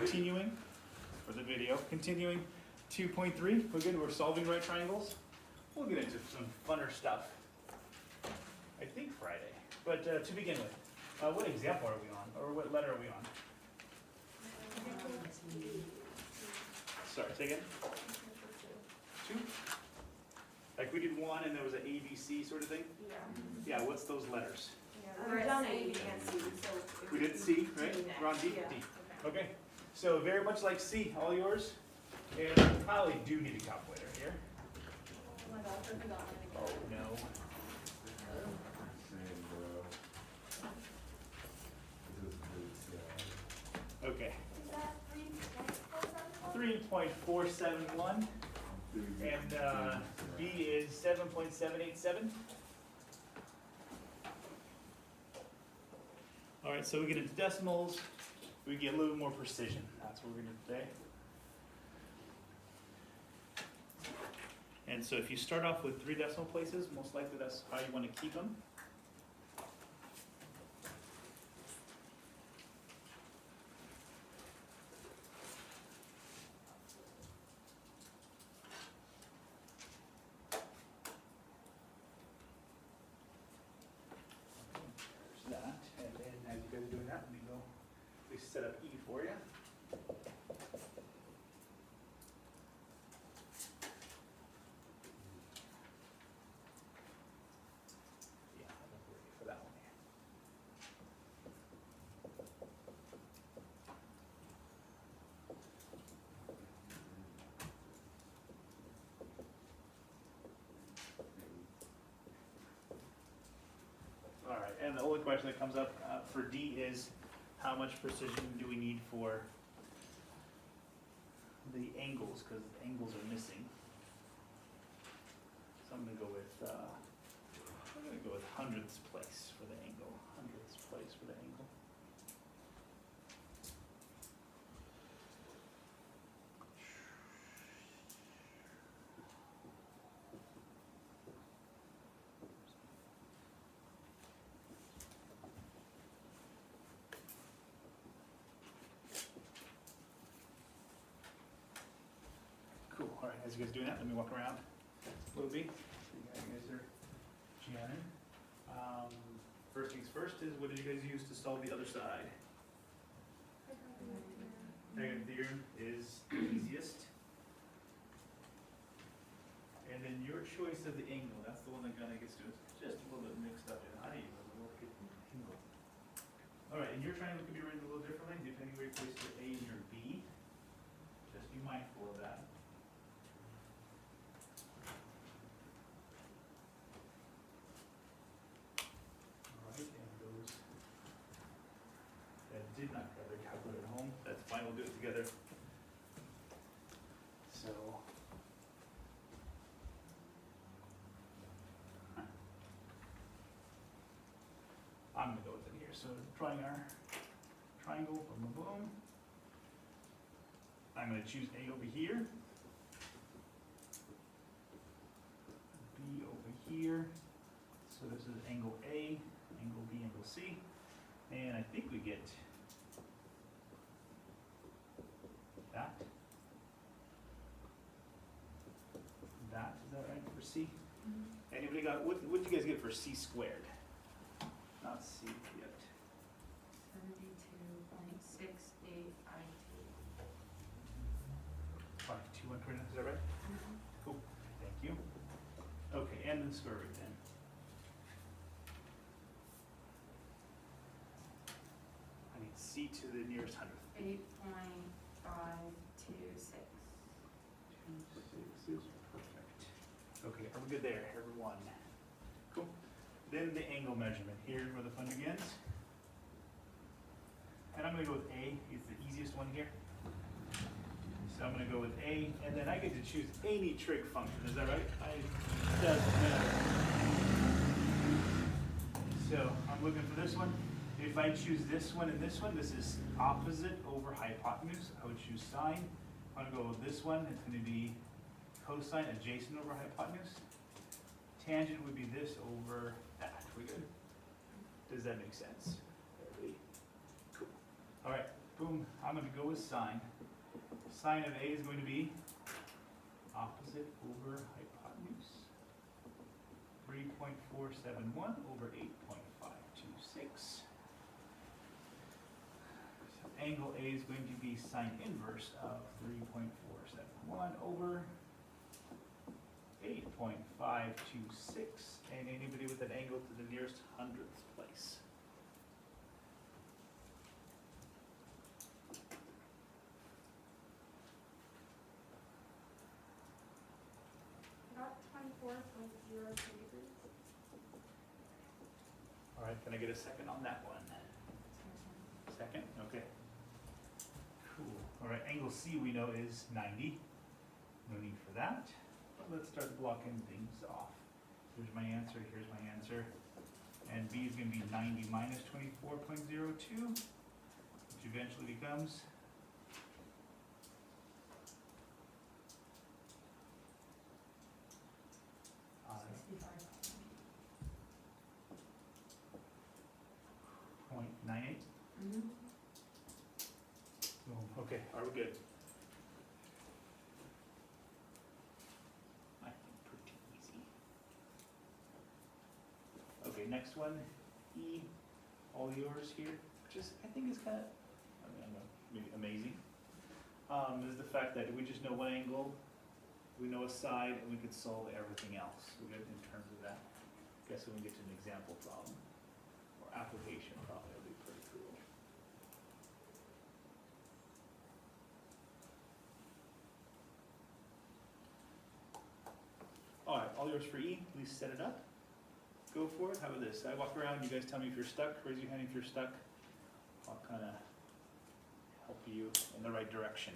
continuing, for the video, continuing 2.3. We're good, we're solving right triangles. We'll get into some funner stuff, I think Friday. But to begin with, what example are we on? Or what letter are we on? Sorry, say again? 2? Like we did 1 and there was an A, B, C sort of thing? Yeah. Yeah, what's those letters? We're done A, B, and C, so. We did C, right? D next. We're on D? Yeah. D. Okay, so very much like C, all yours. And we probably do need a calculator here. Oh my gosh, I forgot mine again. Oh, no. Okay. Is that 3.471? 3.471. And B is 7.787. All right, so we get into decimals, we get a little more precision. That's what we're gonna do today. And so if you start off with 3 decimal places, most likely that's how you want to keep them. There's that, and then as you guys are doing that, let me go, we set up E for you. Yeah, I'm ready for that one here. All right, and the only question that comes up for D is how much precision do we need for the angles, because the angles are missing. So I'm gonna go with hundredths place for the angle. Hundredths place for the angle. Cool, all right, as you guys doing that, let me walk around a little bit. So you guys are jamming. First things first is, what did you guys use to solve the other side? Pythagorean theorem is the easiest. And then your choice of the angle, that's the one that kind of gets to us just a little bit mixed up in how do you look at the angle. All right, and your triangle could be written a little differently depending where you place your A and your B. Just be mindful of that. Alright, and those that did not have their calculator at home, that's fine, we'll do it together. So, I'm gonna go with it here. So drawing our triangle, boom, boom, boom. I'm gonna choose A over here. B over here. So this is angle A, angle B, angle C. And I think we get that. That, is that right for C? Anybody got, what did you guys get for C squared? Not C yet. 72.685. Fine, 200, is that right? Cool, thank you. Okay, and the square root then. I need C to the nearest hundredth. 8.526. 2, 6 is perfect. Okay, are we good there, everyone? Cool. Then the angle measurement, here's where the fun begins. And I'm gonna go with A, it's the easiest one here. So I'm gonna go with A, and then I get to choose any trig function, is that right? Doesn't matter. So I'm looking for this one. If I choose this one and this one, this is opposite over hypotenuse. I would choose sine. I'm gonna go with this one, it's gonna be cosine adjacent over hypotenuse. Tangent would be this over that. We good? Does that make sense? Everybody? Cool. All right, boom, I'm gonna go with sine. Sine of A is going to be opposite over hypotenuse. 3.471 over 8.526. So angle A is going to be sine inverse of 3.471 over 8.526. And anybody with an angle to the nearest hundredth place. About 24.03 degrees. All right, can I get a second on that one? Second, okay. Cool. All right, angle C we know is 90. No need for that. But let's start blocking things off. Here's my answer, here's my answer. And B is going to be 90 minus 24.02, which eventually becomes 0.98. Boom. Okay, are we good? I think pretty easy. Okay, next one, E, all yours here, which is, I think is kind of, I don't know, maybe amazing. Is the fact that we just know one angle, we know a side, and we could solve everything else. We're good in terms of that. Guess when we get to an example problem, or application problem, it'll be pretty cool. All right, all yours for E, please set it up. Go for it. How about this? I walk around, you guys tell me if you're stuck, raise your hand if you're stuck. I'll kind of help you in the right direction.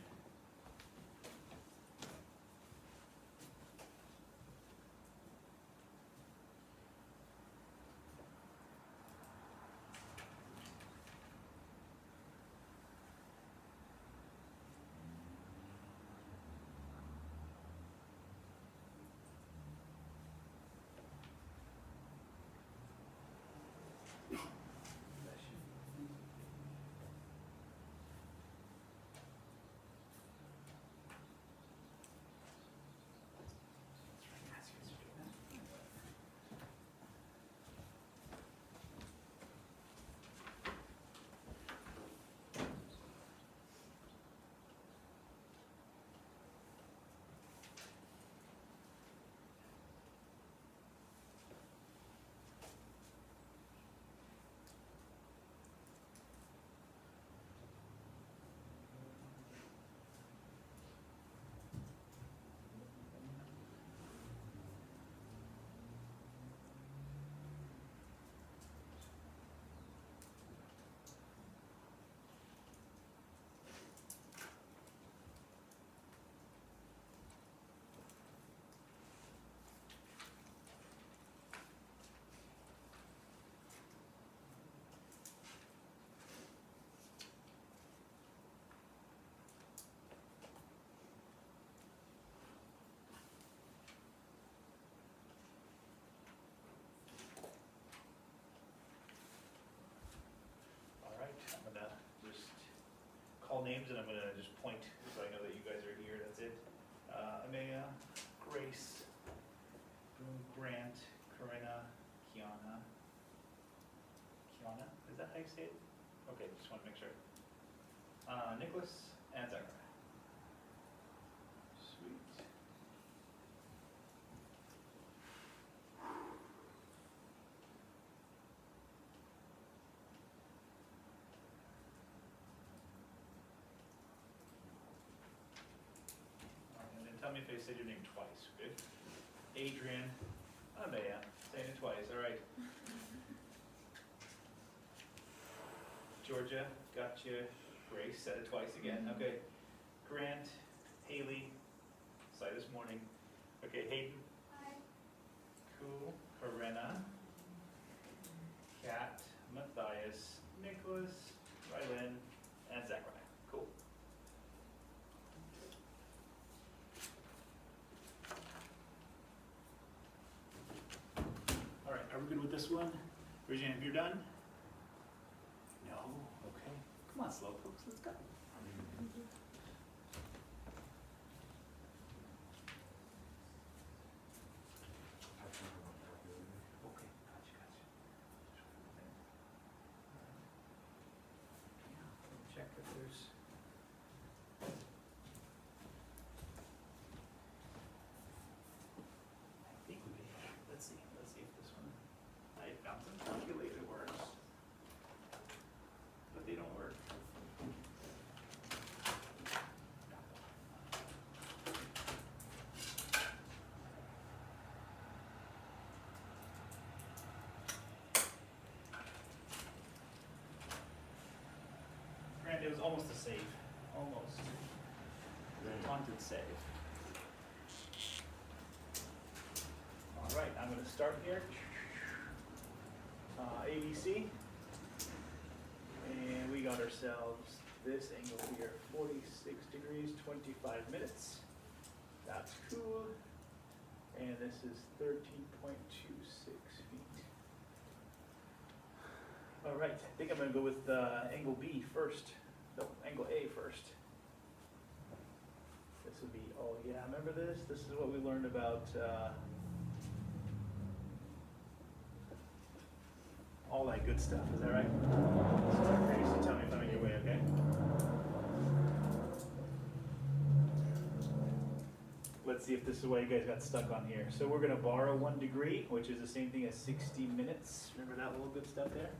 I'm gonna just call names and I'm gonna just point so I know that you guys are here. That's it. Amaya, Grace, Grant, Corinna, Kiana. Kiana, is that how you say it? Okay, just want to make sure. Nicholas and Zachary. Sweet. And then tell me if I said your name twice, good? Adrian, Amaya, saying it twice, all right. Georgia, gotcha. Grace, said it twice again, okay. Grant, Haley, saw you this morning. Okay, Hayden. Hi. Cool. Corinna, Kat, Matthias, Nicholas, Rylan, and Zachariah. Cool. All right, are we good with this one? Raise your hand if you're done. No? Okay, Come on, slowpokes, let's go. Okay, gotcha. Yeah, let me check if there's. I think we can, let's see if this one, I found some calculator words, but they don't work. Granted, it was almost a save, almost. The taunted save. All right, I'm gonna start here. ABC. And we got ourselves this angle here, 46 degrees, 25 minutes. That's cool. And this is 13.26 feet. All right, I think I'm gonna go with angle B first. No, angle A first. This would be, oh yeah, remember this? This is what we learned about all that good stuff, is that right? So Grace, tell me if I'm in your way, okay? Let's see if this is why you guys got stuck on here. So we're gonna borrow 1 degree, which is the same thing as 60 minutes. Remember that little good stuff there?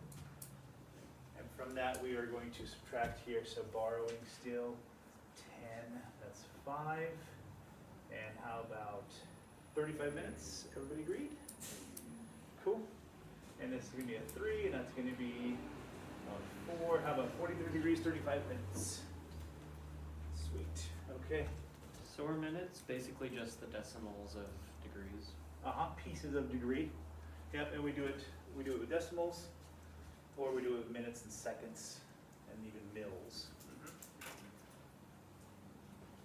And from that, we are going to subtract here, so borrowing still 10, that's 5. And how about 35 minutes? Everybody agreed? Cool. And this is gonna be a 3, and that's gonna be 4. How about 43 degrees, 35 minutes? Sweet, okay. So are minutes basically just the decimals of degrees? Pieces of degree. Yep, and we do it with decimals, or we do it with minutes and seconds, and even mils.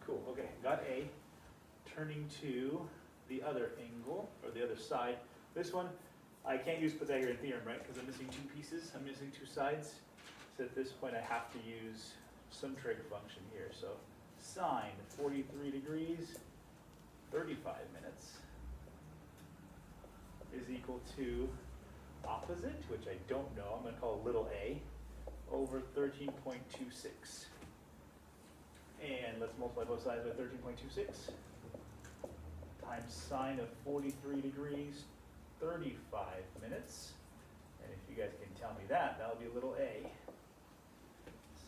Cool, okay, got A. Turning to the other angle, or the other side. This one, I can't use Pythagorean theorem, right? Because I'm missing 2 pieces, I'm missing 2 sides. So at this point I have to use some trig function here. So sine 43 degrees, 35 minutes is equal to opposite, which I don't know, I'm gonna call little a, over 13.26. And let's multiply both sides by 13.26 times sine of 43 degrees, 35 minutes. And if you guys can tell me that, that'll be little a.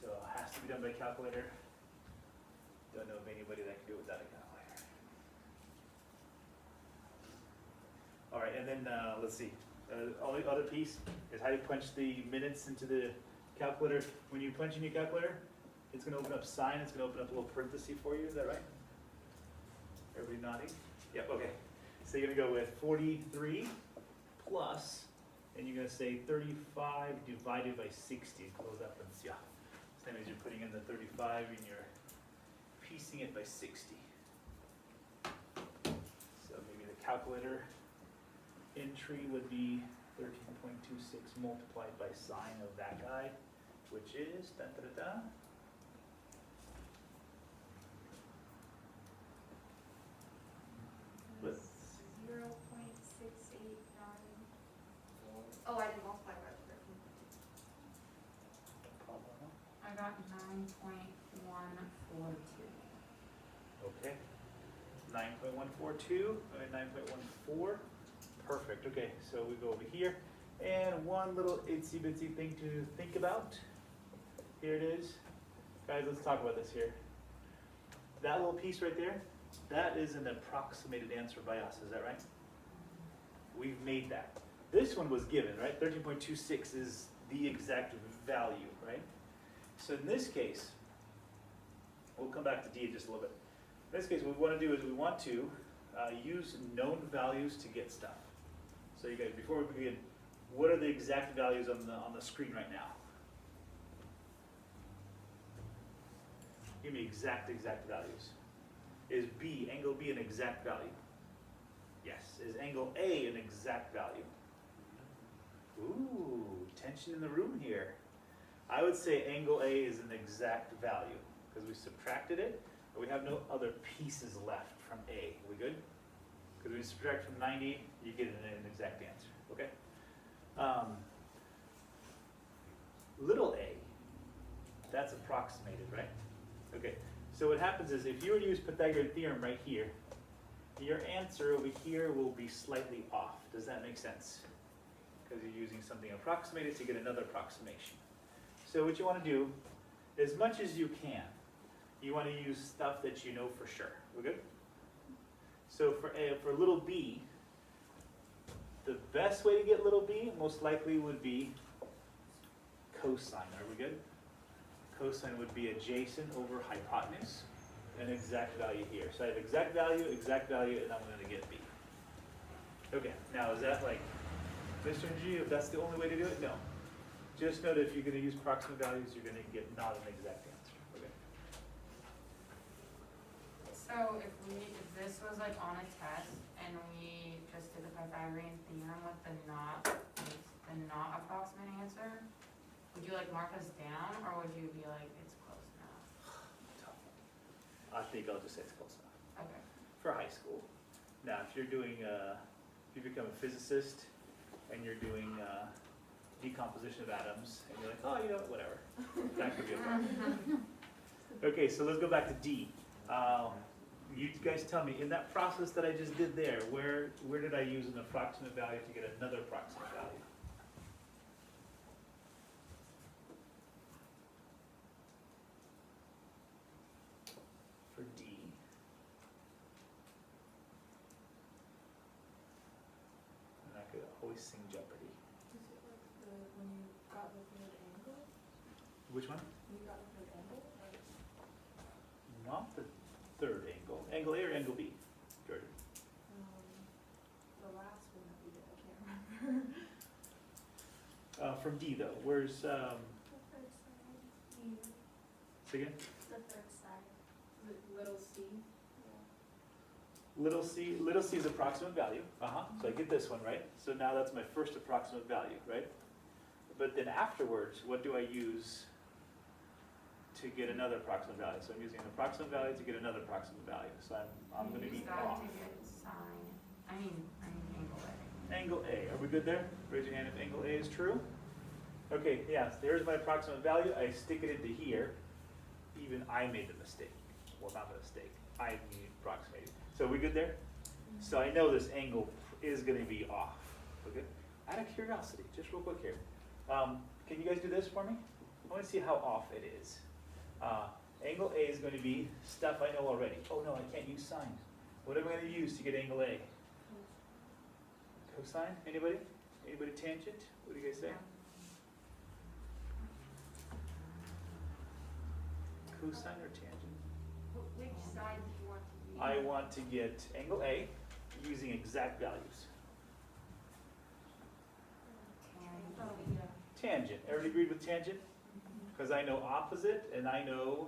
So it has to be done by calculator. Don't know of anybody that can do it without a calculator. All right, and then let's see. Only other piece is how you punch the minutes into the calculator. When you punch in your calculator, it's going to open up sine. It's going to open up a little parenthesis for you. Is that right? Everybody nodding? Yep, okay. So you're going to go with 43 plus, and you're going to say 35 divided by 60. Close that parenthesis. Yeah. So that means you're putting in the 35 and you're piecing it by 60. So maybe the calculator entry would be 13.26 multiplied by sine of that guy, which is da da da da. Let's 0.6894. Oh, I didn't multiply by 13. I got 9.142. Okay. 9.142, 9.14. Perfect. Okay, so we go over here. And one little itsy bitsy thing to think about. Here it is. Guys, let's talk about this here. That little piece right there, that is an approximated answer by us, is that right? We've made that. This one was given, right? 13.26 is the exact value, right? So in this case, we'll come back to D in just a little bit. In this case, what we want to do is we want to use known values to get stuff. So you guys, before we begin, what are the exact values on the screen right now? Give me exact values. Is B, angle B, an exact value? Yes. Is angle A an exact value? Ooh, tension in the room here. I would say angle A is an exact value, because we subtracted it, but we have no other pieces left from A. Are we good? Because when you subtract from 90, you get an exact answer, okay? Little a, that's approximated, right? Okay, so what happens is if you were to use Pythagorean theorem right here, your answer over here will be slightly off. Does that make sense? Because you're using something approximated to get another approximation. So what you want to do, as much as you can, you want to use stuff that you know for sure. We good? So for little b, the best way to get little b most likely would be cosine. Are we good? Cosine would be adjacent over hypotenuse, an exact value here. So I have exact value, and I'm going to get b. Okay, now is that like Mr. G, if that's the only way to do it? No. Just note if you're going to use proximate values, you're going to get not an exact answer. Okay. So if this was like on a test and we just did the Pythagorean theorem with the not approximate answer, would you like mark us down or would you be like it's close enough? Tough. I think I'll just say it's close enough. Okay. For high school. Now, if you're doing, if you become a physicist and you're doing decomposition of atoms, and you're like, oh, you know, whatever. That could be a problem. Okay, so let's go back to D. You guys tell me, in that process that I just did there, where did I use an approximate value to get another approximate value? For D. And I could always sing Jeopardy. Is it like when you got the third angle? Which one? When you got the third angle? Not the third angle. Angle A or angle B, Jordan? The last one that we did, I can't remember. From D though, where's, The third side. say again? The third side. Little c. Little c is approximate value. So I get this one, right? So now that's my first approximate value, right? But then afterwards, what do I use to get another approximate value? So I'm using an approximate value to get another approximate value. So I'm going to be Use that off. to get sine. I mean angle A. Angle A, are we good there? Raise your hand if angle A is true. Okay, yes, there's my approximate value. I stick it into here. Even I made the mistake. Well, not the mistake. I approximated. So are we good there? So I know this angle is going to be off. Okay. Out of curiosity, just real quick here. Can you guys do this for me? I want to see how off it is. Angle A is going to be stuff I know already. Oh no, I can't use sine. What am I going to use to get angle A? Cosine? Anybody? Anybody tangent? What do you guys say? Cosine or tangent? Which side do you want to use? I want to get angle A using exact values. Oh, yeah. Tangent. Everybody agreed with tangent? Because I know opposite and I know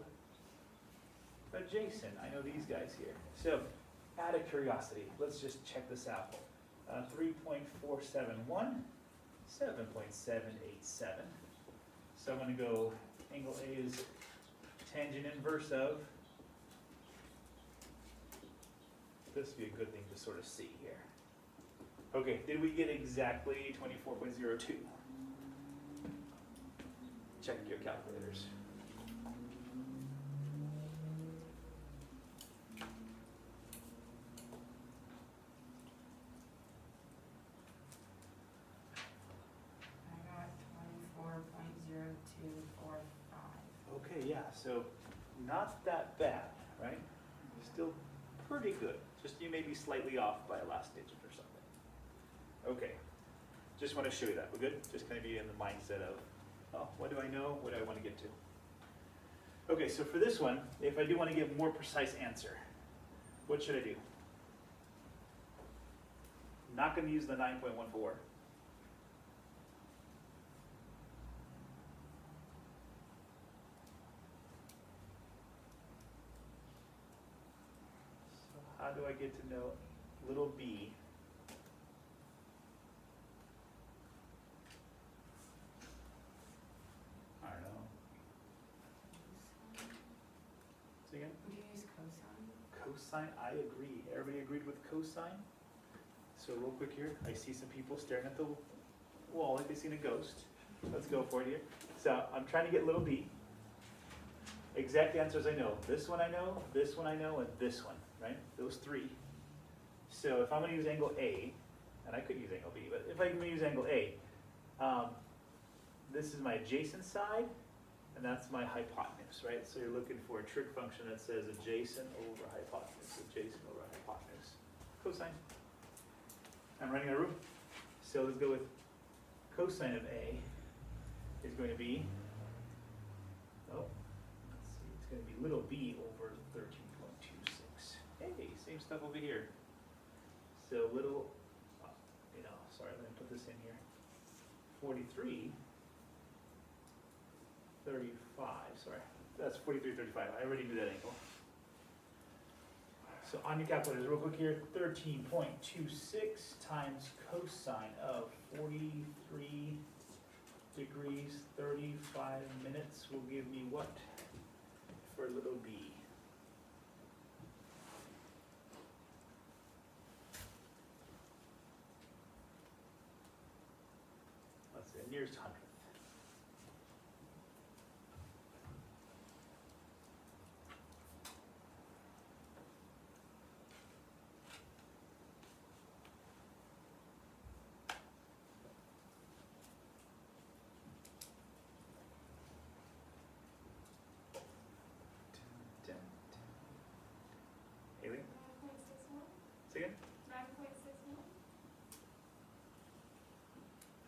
adjacent. I know these guys here. So, out of curiosity, let's just check this out. 3.471, 7.787. So I'm going to go, angle A is tangent inverse of. This would be a good thing to sort of see here. Okay, did we get exactly 24.02? Check your calculators. I got 24.0245. Okay, yeah, so not that bad, right? Still pretty good. Just you may be slightly off by a last digit or something. Okay, just want to show you that. We're good? Just kind of be in the mindset of, oh, what do I know? What do I want to get to? Okay, so for this one, if I do want to get a more precise answer, what should I do? Not going to use the 9.14. How do I get to know little b? I don't know. Cosine, I agree. Everybody agreed with cosine? So real quick here, I see some people staring at the wall like they seen a ghost. Let's go for it here. So I'm trying to get little b. Exact answers I know. This one I know, this one I know, and this one, right? Those three. So if I'm gonna use angle A, and I could use angle B, but if I'm gonna use angle A, this is my adjacent side, and that's my hypotenuse, right? So you're looking for a trig function that says adjacent over hypotenuse, adjacent over hypotenuse. Cosine. I'm running out of room. So let's go with cosine of A is going to be, oh, let's see, it's going to be little b over 13.26. Hey, same stuff over here. So little, sorry, let me put this in here. 43, 35, sorry. That's 43, 35. I already knew that angle. So on your calculators, real quick here, 13.26 times cosine of 43 degrees, 35 minutes will give me what for little b? Let's say nearest hundredth. Haley? 9.61. Say again? 9.61.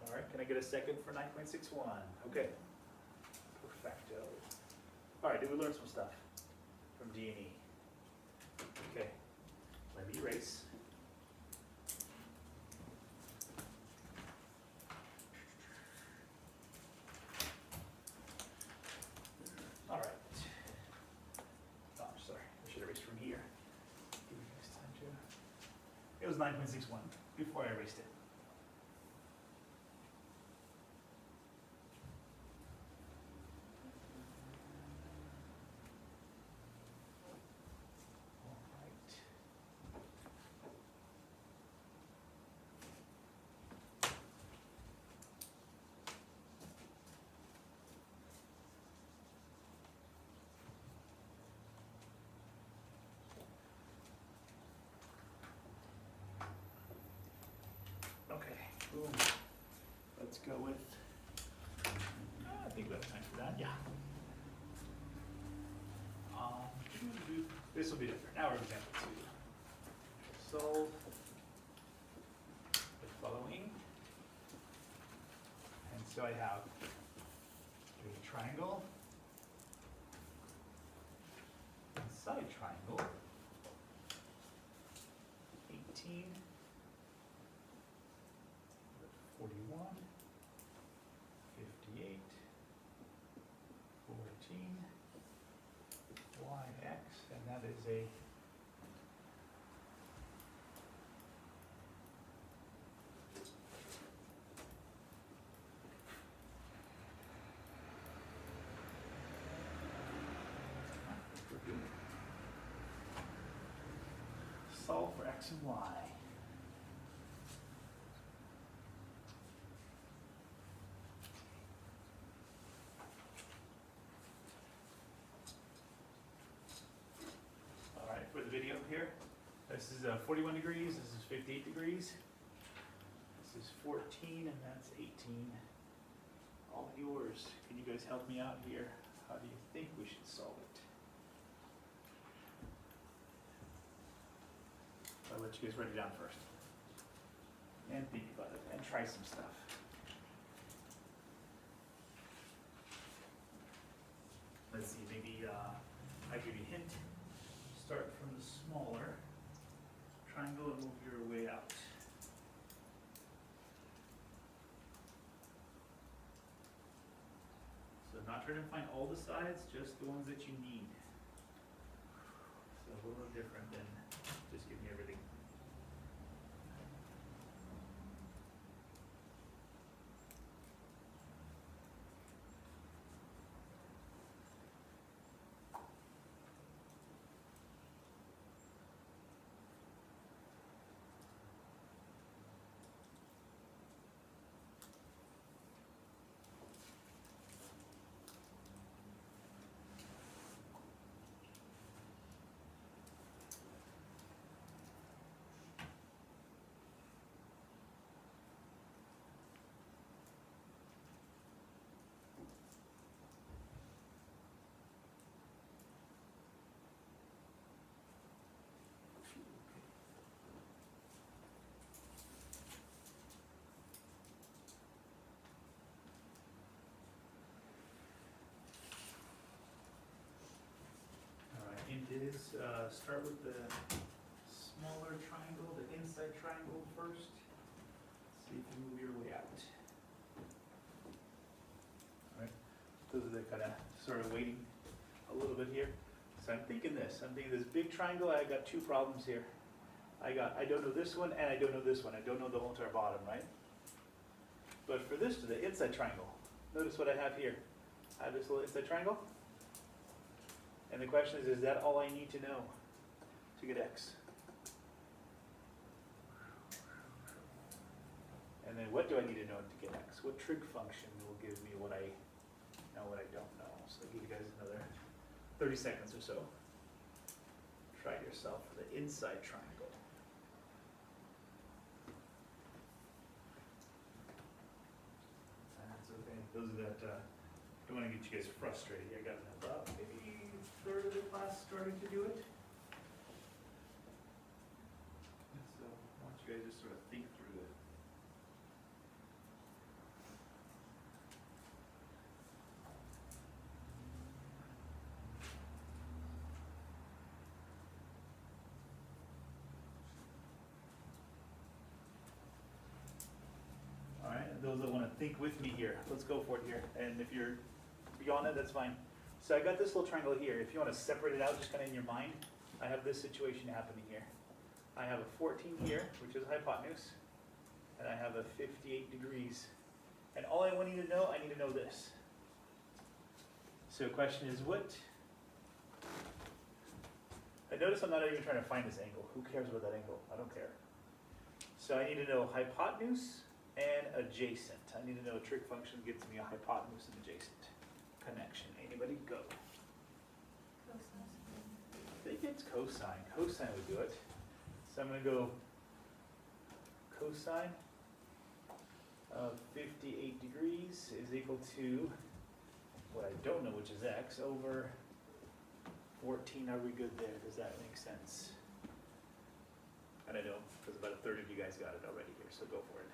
All right, can I get a second for 9.61? Okay. Perfecto. All right, did we learn some stuff from D&E? Okay, let me erase. All right. Oh, sorry, I should erase from here. Give you guys time to. It was 9.61 before I erased it. All right. Okay, boom. Let's go with, I think we have time for that, yeah. This will be different. Now we're example 2. Solve the following. And so I have a triangle, a side triangle, 18, 41, 58, 14, yx, and that is a solve for x and y. All right, for the video here, this is 41 degrees, this is 58 degrees, this is 14, and that's 18. All yours. Can you guys help me out here? How do you think we should solve it? I'll let you guys write it down first. And think about it, and try some stuff. Let's see, maybe I give you a hint. Start from the smaller triangle and move your way out. So not trying to find all the sides, just the ones that you need. So a little different than just giving you everything. is, start with the smaller triangle, the inside triangle first. See if you move your way out. Alright, those are the kind of, sort of waiting a little bit here. So I'm thinking this big triangle, I got two problems here. I don't know this one and I don't know this one. I don't know the whole entire bottom, right? But for this, to the inside triangle, notice what I have here. I have this little inside triangle. And the question is that all I need to know to get x? And then what do I need to know to get x? What trig function will give me what I know, what I don't know? So I'll give you guys another 30 seconds or so. Try it yourself for the inside triangle. That's okay. Those are that, don't want to get you guys frustrated. I got about maybe a third of the class starting to do it. So I want you guys to sort of think through it. All right, those that want to think with me here, let's go for it here. And if you're beyond it, that's fine. So I got this little triangle here. If you want to separate it out, just kind of in your mind, I have this situation happening here. I have a 14 here, which is hypotenuse, and I have a 58 degrees. And all I need to know, I need to know this. So the question is what? I notice I'm not even trying to find this angle. Who cares about that angle? I don't care. So I need to know hypotenuse and adjacent. I need to know a trig function gets me a hypotenuse and adjacent connection. Anybody go? I think it's cosine. Cosine would do it. So I'm going to go cosine of 58 degrees is equal to what I don't know, which is x, over 14. Are we good there? Does that make sense? And I know, because about a third of you guys got it already here, so go for it.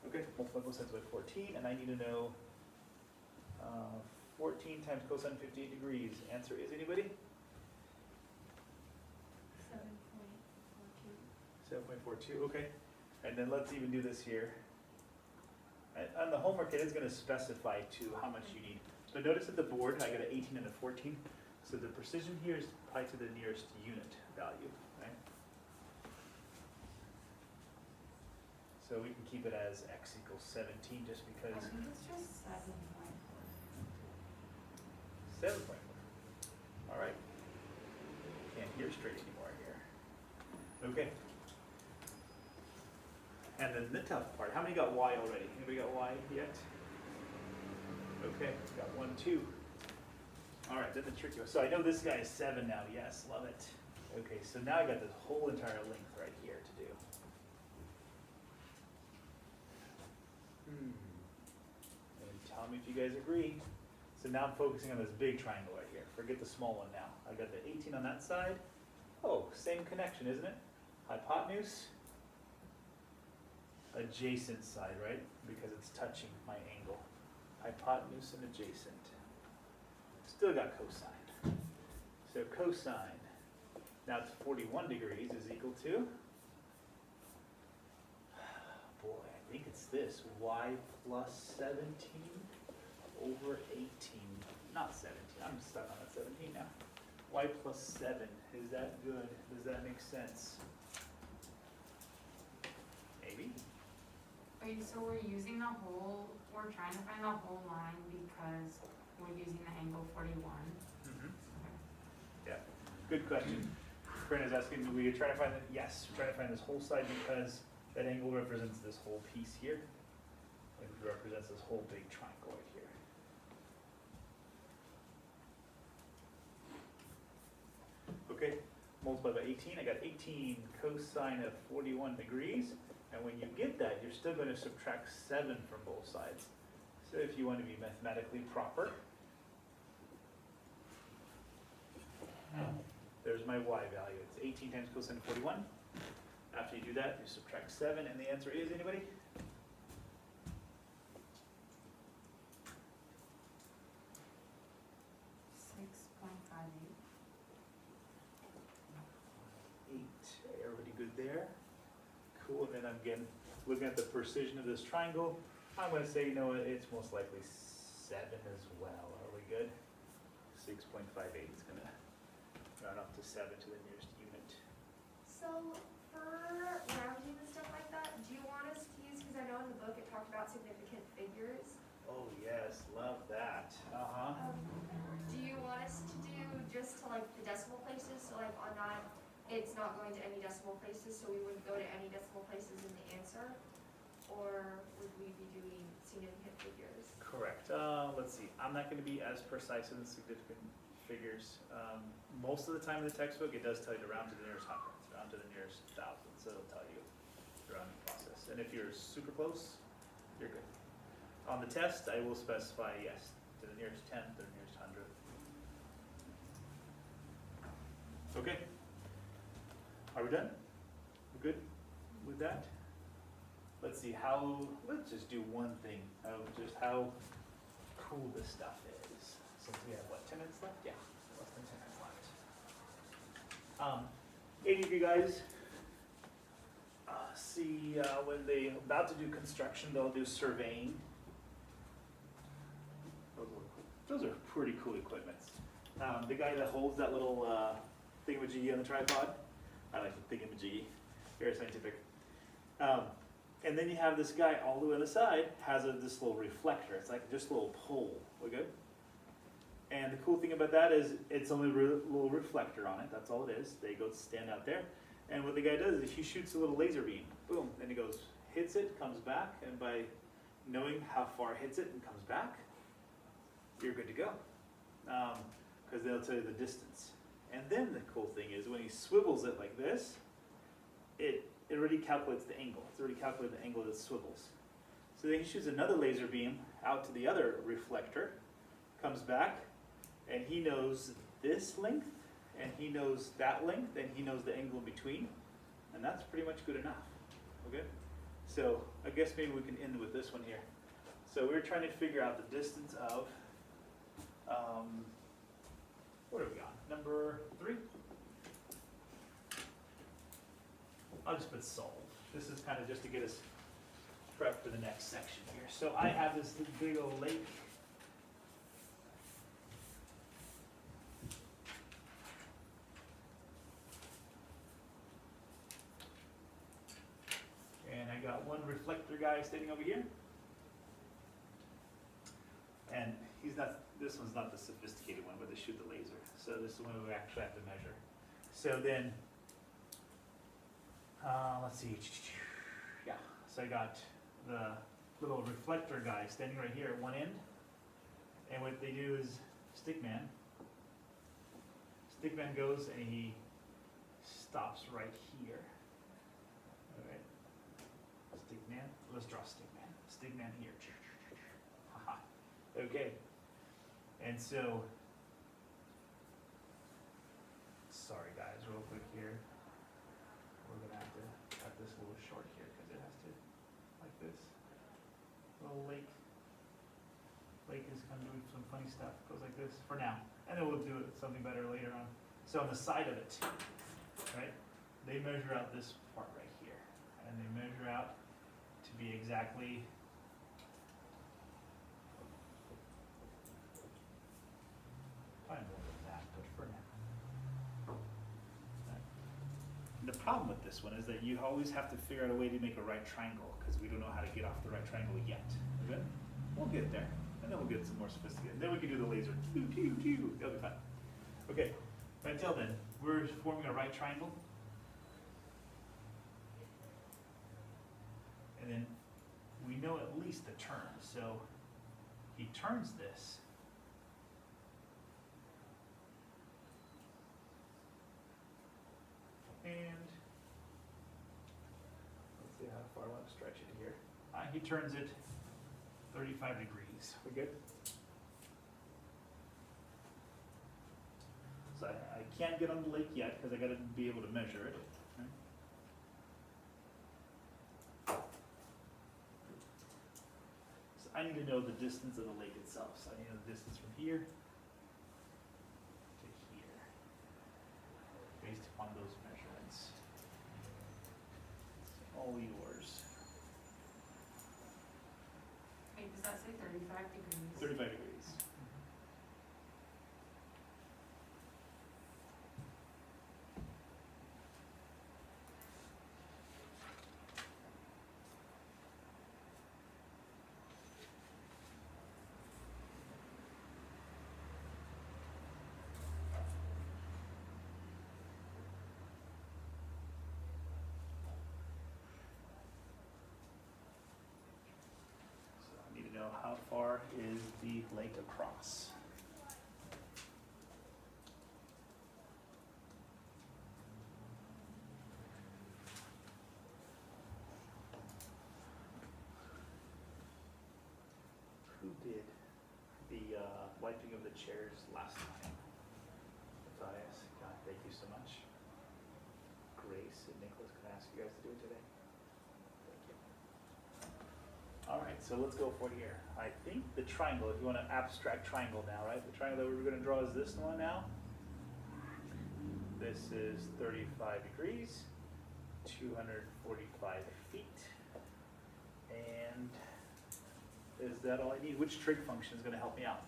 Okay, multiply both sides by 14, and I need to know 14 times cosine 58 degrees. Answer is anybody? 7.42, okay. And then let's even do this here. On the homework, it is going to specify to how much you need. But notice at the board, I got an 18 and a 14. So the precision here is applied to the nearest unit value, right? So we can keep it as x equals 17 just I because. think it's just 7.4. 7.4. All right. Can't hear straight anymore here. Okay. And then the tough part. How many got y already? Anybody got y yet? Okay, got 1, 2. All right, then the tricky one. So I know this guy is 7 now. Yes, love it. Okay, so now I got this whole entire length right here to do. And tell me if you guys agree. So now I'm focusing on this big triangle right here. Forget the small one now. I got the 18 on that side. Oh, same connection, isn't it? Hypotenuse, adjacent side, right? Because it's touching my angle. Hypotenuse and adjacent. Still got cosine. So cosine, now it's 41 degrees is equal to, boy, I think it's this, y plus 17 over 18. Not 17, I'm stuck on that 17 now. Y plus 7, is that good? Does that make sense? Maybe. Wait, so we're using the whole, we're trying to find the whole line because we're using the angle 41. Mm-hmm. Okay. Yeah, good question. Brenna's asking, we trying to find that? Yes, we're trying to find this whole side because that angle represents this whole piece here. It represents this whole big triangle right here. Okay, multiply by 18. I got 18 cosine of 41 degrees. And when you get that, you're still going to subtract 7 from both sides. So if you want to be mathematically proper, there's my y value. It's 18 times cosine of 41. After you do that, you subtract 7, and the answer is, anybody? Cool, and then again, looking at the precision of this triangle, I'm gonna say, you know what, it's most likely 7 as well. Are we good? 6.58 is gonna round up to 7 to the nearest unit. So for rounding and stuff like that, do you want us to use, because I know in the book it talked about significant figures. Oh yes, love that. Uh-huh. Do you want us to do just to like the decimal places, so like on that, it's not going to any decimal places, so we wouldn't go to any decimal places in the answer? Or would we be doing significant figures? Correct. Let's see, I'm not gonna be as precise in the significant figures. Most of the time in the textbook, it does tell you to round to the nearest hundredth, round to the nearest thousand, so it'll tell you the rounding process. And if you're super close, you're good. On the test, I will specify, yes, to the nearest tenth or nearest hundredth. Okay. Are we done? We're good with that? Let's see let's just do one thing, just how cool this stuff is. Since we have, what, 10 minutes left? Yeah, less than 10 minutes left. Any of you guys see when they about to do construction, they'll do surveying. Those are pretty cool equipments. The guy that holds that little thingamajiggy on the tripod, I like the thingamajiggy, very scientific. And then you have this guy all the way on the side, has this little reflector. It's like just a little pole, we good? And the cool thing about that is it's only a little reflector on it, that's all it is. They go stand out there. And what the guy does is he shoots a little laser beam, boom, then he goes, hits it, comes back, and by knowing how far it hits it and comes back, you're good to go. Because they'll tell you the distance. And then the cool thing is when he swivels it like this, it already calculates the angle. It's already calculated the angle that it swivels. So then he shoots another laser beam out to the other reflector, comes back, and he knows this length, and he knows that length, and he knows the angle in between, and that's pretty much good enough. Okay? So I guess maybe we can end with this one here. So we're trying to figure out the distance of, what are we on? Number 3? I'll just put solve. This is kind of just to get us prepped for the next section here. So I have this big old lake. And I got one reflector guy standing over here. And this one's not the sophisticated one, but they shoot the laser. So this is the one we actually have to measure. So then, let's see, yeah, so I got the little reflector guy standing right here at one end, and what they do is Stickman goes and he stops right here. Alright, Stickman, let's draw Stickman here. Haha, okay, and so, sorry guys, real quick here. We're gonna have to cut this a little short here because it has to, like this. Little lake is kind of doing some funny stuff. Goes like this for now, and then we'll do it something better later on. So on the side of it, right? They measure out this part right here, and they measure out to be exactly. Probably more than that, but for now. And the problem with this one is that you always have to figure out a way to make a right triangle because we don't know how to get off the right triangle yet. Okay? We'll get there, and then we'll get some more sophisticated. Then we can do the laser. Pew, pew, pew. That'll be fun. Okay, but until then, we're forming a right triangle. And then we know at least the turn. So he turns this. And let's see how far I want to stretch it here. He turns it 35 degrees. We good? So I can't get on the lake yet because I got to be able to measure it. Okay. So I need to know the distance of the lake itself. So I need to know the distance from here to here based upon those measurements. All all yours. Wait, does that say 35 degrees? 35 degrees. So I need to know how far is the lake across. Who did the wiping of the chairs last time? Matthias, God, thank you so much. Grace and Nicholas, can I ask you guys to do it today? Thank you. All right, so let's go for it here. I think the triangle, if you want an abstract triangle now, right? The triangle that we're gonna draw is this one now. This is 35 degrees, 245 feet. And is that all I need? Which trig function is gonna help me out?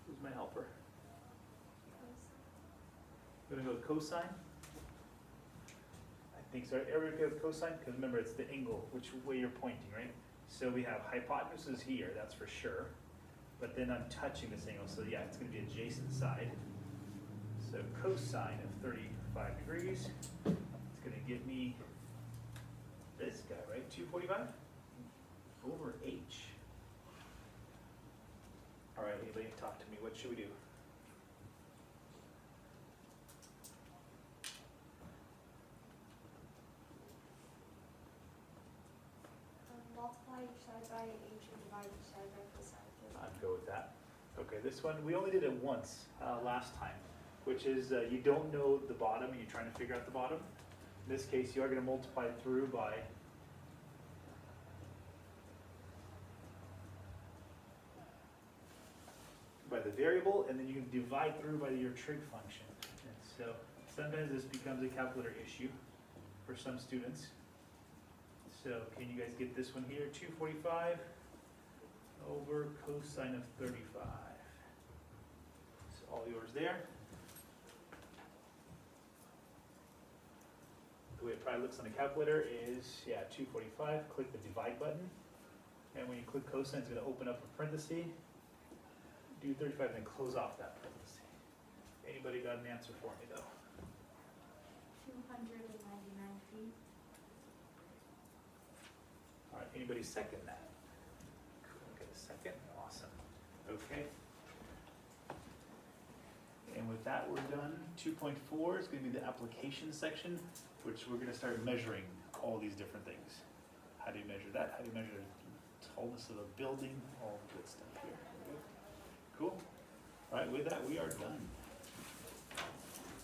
Who's my helper? Gonna go with cosine? I think so. Everybody okay with cosine? Because remember, it's the angle, which way you're pointing, right? So we have hypotenuse is here, that's for sure. But then I'm touching this angle, so yeah, it's gonna be adjacent side. So cosine of 35 degrees, it's gonna give me this guy, right? 245 over h. All right, anybody talk to me. What should we do? Multiply each side by h and divide each side by cosine. I'd go with that. Okay, this one, we only did it once last time, which is you don't know the bottom and you're trying to figure out the bottom. In this case, you are going to multiply through by the variable, and then you can divide through by your trig function. And so sometimes this becomes a calculator issue for some students. So can you guys get this one here? 245 over cosine of 35. It's all yours there. The way it probably looks on the calculator is, yeah, 245. Click the divide button. And when you click cosine, it's going to open up a parenthesis. Do 35 and then close off that parenthesis. Anybody got an answer for me though? 299 feet. All right, anybody second that? Cool, get a second, awesome. Okay. And with that, we're done. 2.4 is gonna be the application section, which we're gonna start measuring all these different things. How do you measure that? How do you measure the tallness of a building? All good stuff here. Cool. All right, with that, we are done.